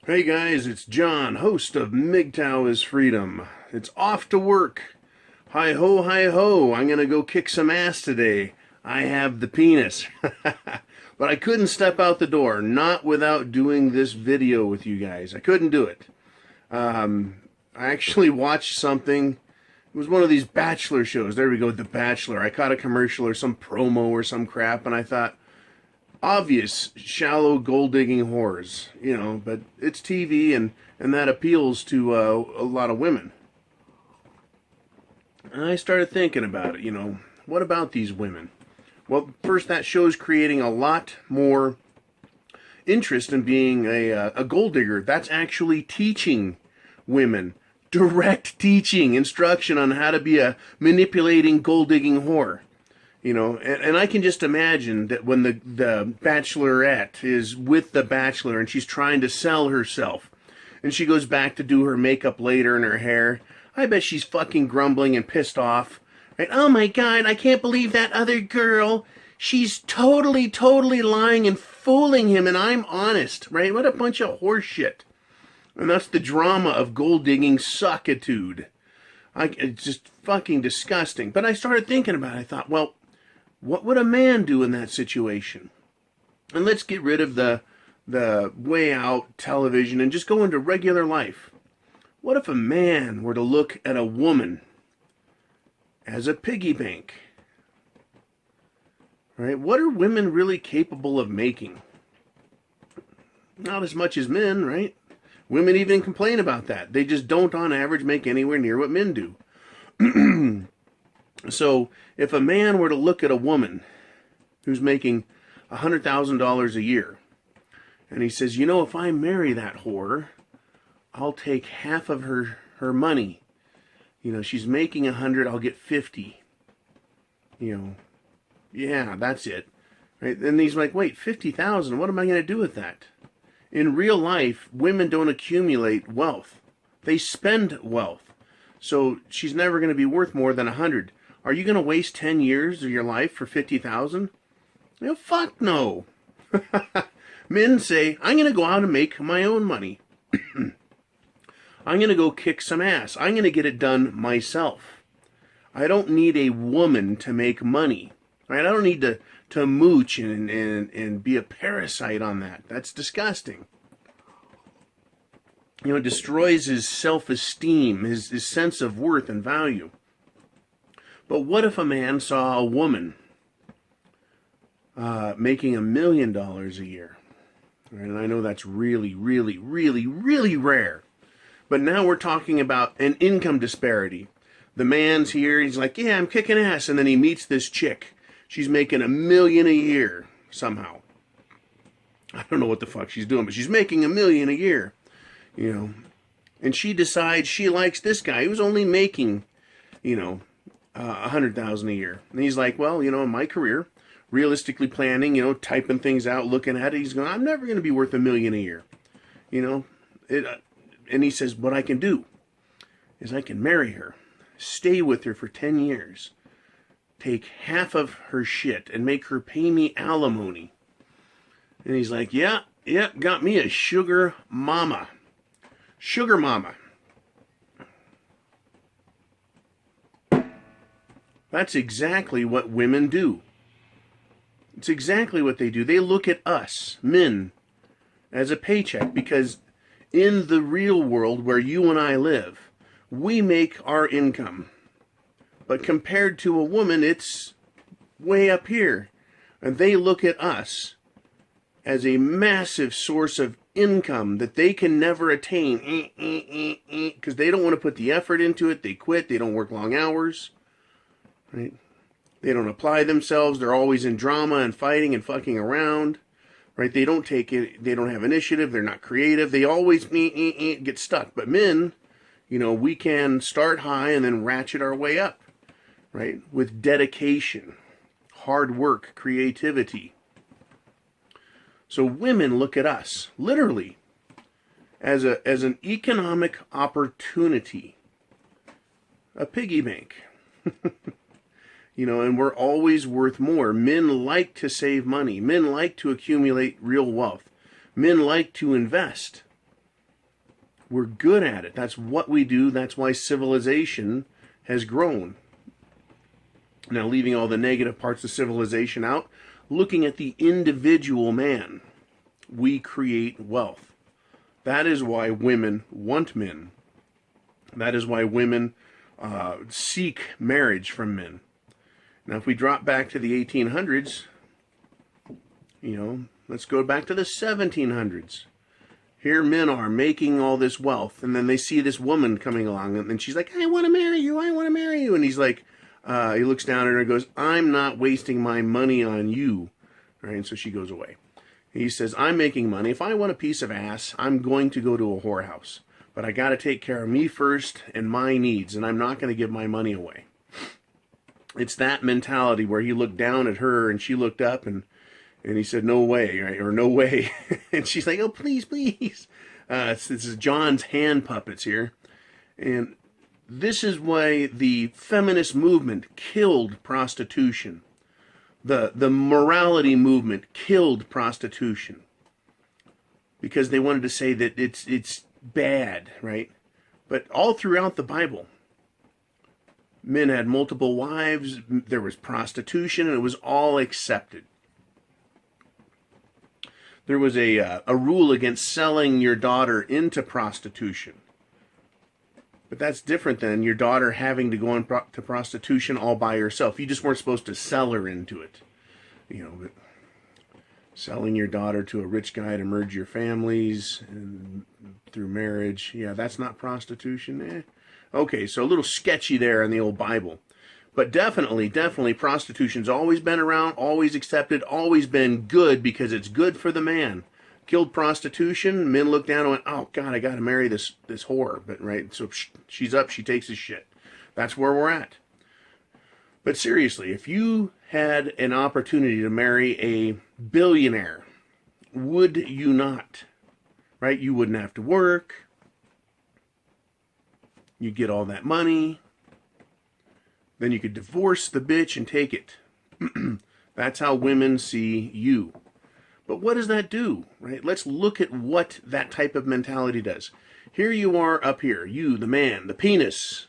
Hey guys, it's John, host of Mgtow is Freedom. It's off to work. Hi ho, hi ho, I'm gonna go kick some ass today. I have the penis. But I couldn't step out the door, not without doing this video with you guys. I couldn't do it. I actually watched something. It was one of these Bachelor shows. There we go, The Bachelor. I caught a commercial or some promo or some crap, and I thought, obvious shallow gold digging whores, but it's TV and that appeals to a lot of women. And I started thinking about it, what about these women? Well, first, that show's creating a lot more interest in being a gold digger. That's actually teaching women, direct teaching, instruction on how to be a manipulating gold digging whore. And I can just imagine that when the bachelorette is with the bachelor and she's trying to sell herself and she goes back to do her makeup later and her hair, I bet she's fucking grumbling and pissed off. Right? Oh my God, I can't believe that other girl. She's totally lying and fooling him, and I'm honest, right? What a bunch of horse shit. And that's the drama of gold digging suckitude. It's just fucking disgusting. But I started thinking about it. I thought, well, what would a man do in that situation? And let's get rid of the way out television and just go into regular life. What if a man were to look at a woman as a piggy bank? Right? What are women really capable of making? Not as much as men, right? Women even complain about that. They just don't, on average, make anywhere near what men do. So, if a man were to look at a woman who's making $100,000 a year, and he says, if I marry that whore, I'll take half of her money. She's making 100, I'll get 50. Yeah, that's it. Right? And he's like, wait, 50,000, what am I going to do with that? In real life, women don't accumulate wealth. They spend wealth. So she's never going to be worth more than 100. Are you going to waste 10 years of your life for 50,000? Fuck no. Men say, I'm going to go out and make my own money. I'm going to go kick some ass. I'm going to get it done myself. I don't need a woman to make money. Right? I don't need to mooch and be a parasite on that. That's disgusting. It destroys his self-esteem, his sense of worth and value. But what if a man saw a woman making $1 million a year? Right? And I know that's really, really, really, really rare. But now we're talking about an income disparity. The man's here, he's like, yeah, I'm kicking ass. And then he meets this chick. She's making $1 million a year somehow. I don't know what the fuck she's doing, but she's making $1 million a year. And she decides she likes this guy who's only making, 100,000 a year. And he's like, well, in my career, realistically planning, typing things out, looking at it, he's going, I'm never going to be worth $1 million a year. And he says, what I can do is I can marry her, stay with her for 10 years, take half of her shit and make her pay me alimony. And he's like, yeah, got me a sugar mama. Sugar mama. That's exactly what women do. It's exactly what they do. They look at us, men, as a paycheck, because in the real world where you and I live, we make our income. But compared to a woman, it's way up here. And they look at us as a massive source of income that they can never attain, because they don't want to put the effort into it. They quit. They don't work long hours. Right? They don't apply themselves. They're always in drama and fighting and fucking around. Right? They don't take it. They don't have initiative. They're not creative. They always get stuck. But men, we can start high and then ratchet our way up. Right? With dedication, hard work, creativity. So women look at us, literally, as an economic opportunity, a piggy bank. And we're always worth more. Men like to save money. Men like to accumulate real wealth. Men like to invest. We're good at it. That's what we do. That's why civilization has grown. Now, leaving all the negative parts of civilization out, looking at the individual man, we create wealth. That is why women want men. That is why women seek marriage from men. Now, if we drop back to the 1800s, let's go back to the 1700s. Here men are making all this wealth, and then they see this woman coming along, and she's like, I want to marry you, I want to marry you. And he's like, he looks down at her and goes, I'm not wasting my money on you. Right? And so she goes away. He says, I'm making money. If I want a piece of ass, I'm going to go to a whorehouse. But I got to take care of me first and my needs, and I'm not going to give my money away. It's that mentality where he looked down at her, and she looked up, and he said, no way, right? Or no way. And she's like, oh, please, please. This is John's hand puppets here. And this is why the feminist movement killed prostitution. The morality movement killed prostitution. Because they wanted to say that it's bad, right? But all throughout the Bible, men had multiple wives, there was prostitution, and it was all accepted. There was a rule against selling your daughter into prostitution. But that's different than your daughter having to go into prostitution all by herself. You just weren't supposed to sell her into it. But selling your daughter to a rich guy to merge your families and through marriage, yeah, that's not prostitution. Okay, so a little sketchy there in the old Bible. But definitely, prostitution's always been around, always accepted, always been good because it's good for the man. Killed prostitution, men looked down and went, oh, God, I got to marry this whore. But right, so she's up, she takes his shit. That's where we're at. But seriously, if you had an opportunity to marry a billionaire, would you not? Right? You wouldn't have to work. You'd get all that money. Then you could divorce the bitch and take it. That's how women see you. But what does that do, right? Let's look at what that type of mentality does. Here you are up here, you, the man, the penis,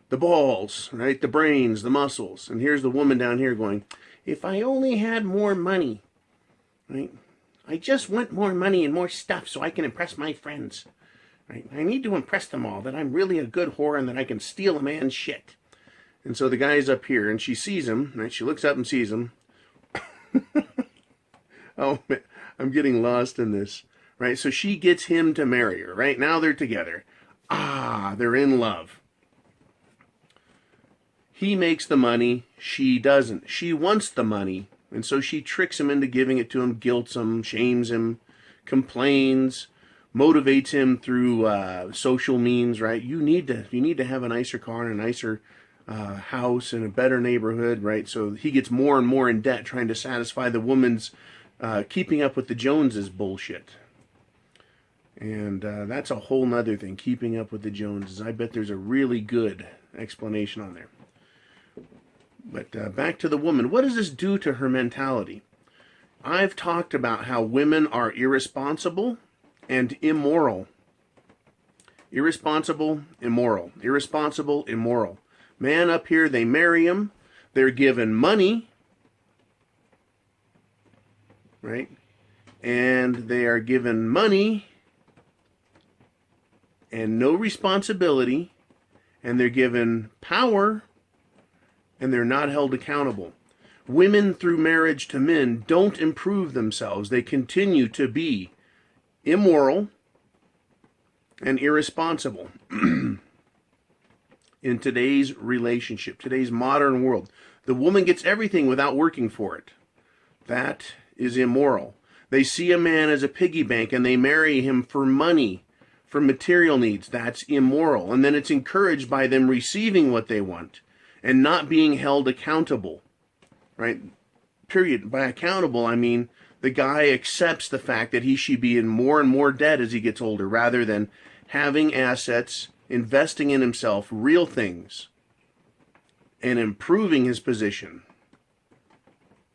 the balls, right? The brains, the muscles. And here's the woman down here going, if I only had more money, right? I just want more money and more stuff so I can impress my friends, right? I need to impress them all that I'm really a good whore and that I can steal a man's shit. And so the guy's up here, and she sees him, right? She looks up and sees him. Oh, man, I'm getting lost in this, right? So she gets him to marry her, right? Now they're together. They're in love. He makes the money. She doesn't. She wants the money, and so she tricks him into giving it to him, guilts him, shames him, complains, motivates him through social means, right? You need to have a nicer car and a nicer house in a better neighborhood, right? So he gets more and more in debt trying to satisfy the woman's keeping up with the Joneses bullshit. And that's a whole nother thing, keeping up with the Joneses. I bet there's a really good explanation on there. But back to the woman. What does this do to her mentality? I've talked about how women are irresponsible and immoral. Irresponsible, immoral. Irresponsible, immoral. Man up here, they marry him. They're given money. Right? And they are given money and no responsibility. And they're given power. And they're not held accountable. Women through marriage to men don't improve themselves. They continue to be immoral and irresponsible. In today's relationship, today's modern world, the woman gets everything without working for it. That is immoral. They see a man as a piggy bank and they marry him for money, for material needs. That's immoral. And then it's encouraged by them receiving what they want and not being held accountable. Right? Period. By accountable, I mean the guy accepts the fact that he should be in more and more debt as he gets older, rather than having assets, investing in himself, real things, and improving his position.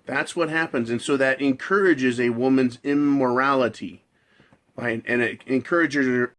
That's what happens. And so that encourages a woman's immorality. And it encourages